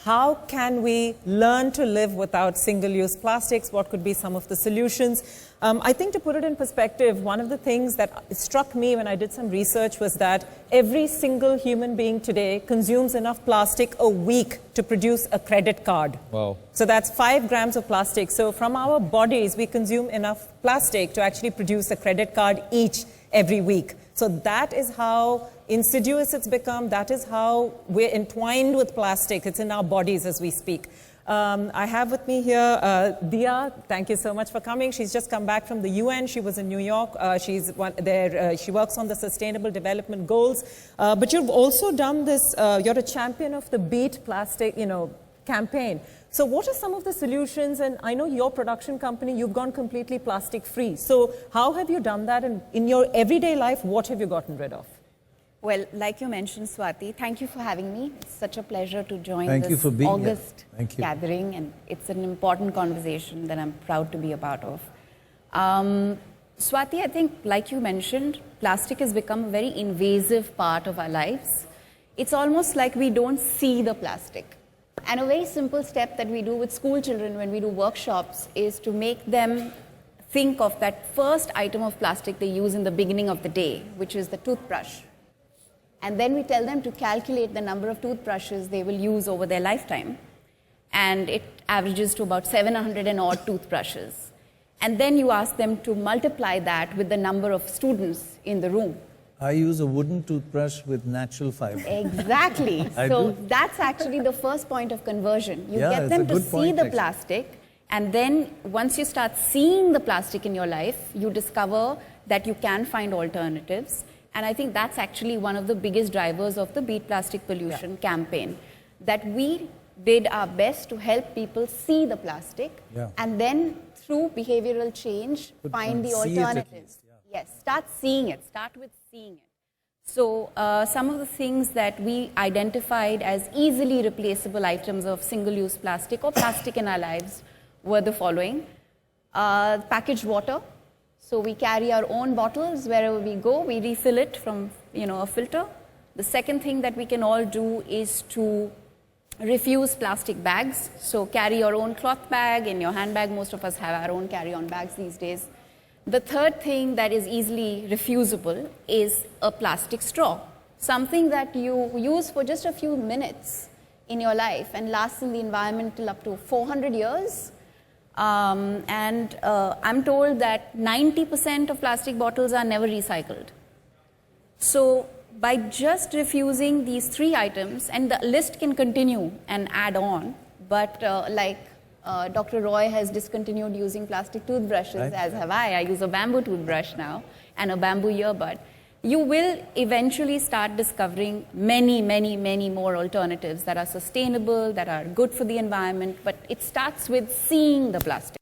how can we learn to live without single-use plastics? What could be some of the solutions? I think to put it in perspective, one of the things that struck me when I did some research was that every single human being today consumes enough plastic a week to produce a credit card. Wow. So that's 5 grams of plastic. So from our bodies, we consume enough plastic to actually produce a credit card every week. So that is how insidious it's become. That is how we're entwined with plastic. It's in our bodies as we speak. I have with me here Dia. Thank you so much for coming. She's just come back from the UN. She was in New York. She works on the Sustainable Development Goals. But you've also done this. You're a champion of the Beat Plastic, campaign. So what are some of the solutions? And I know your production company, you've gone completely plastic free. So how have you done that? And in your everyday life, what have you gotten rid of? Well, like you mentioned, Swati, thank you for having me. It's such a pleasure to join this August gathering, and it's an important conversation that I'm proud to be a part of. Swati, I think, like you mentioned, plastic has become a very invasive part of our lives. It's almost like we don't see the plastic. And a very simple step that we do with school children when we do workshops is to make them think of that first item of plastic they use in the beginning of the day, which is the toothbrush. And then we tell them to calculate the number of toothbrushes they will use over their lifetime. And it averages to about 700 and odd toothbrushes. And then you ask them to multiply that with the number of students in the room. I use a wooden toothbrush with natural fiber. Exactly. So that's actually the first point of conversion. You get them to see the plastic, and then once you start seeing the plastic in your life, you discover that you can find alternatives. And I think that's actually one of the biggest drivers of the Beat Plastic Pollution campaign, that we did our best to help people see the plastic and then through behavioral change, find the alternatives. Yes, start seeing it. Start with seeing it. So some of the things that we identified as easily replaceable items of single-use plastic or plastic in our lives were the following. Packaged water. So we carry our own bottles wherever we go. We refill it from a filter. The second thing that we can all do is to refuse plastic bags. So carry your own cloth bag in your handbag. Most of us have our own carry-on bags these days. The third thing that is easily refusable is a plastic straw. Something that you use for just a few minutes in your life and lasts in the environment till up to 400 years. I'm told that 90% of plastic bottles are never recycled. So by just refusing these 3 items, and the list can continue and add on, but Dr. Roy has discontinued using plastic toothbrushes, as have I. I use a bamboo toothbrush now and a bamboo earbud. You will eventually start discovering many, many, many more alternatives that are sustainable, that are good for the environment, but it starts with seeing the plastic.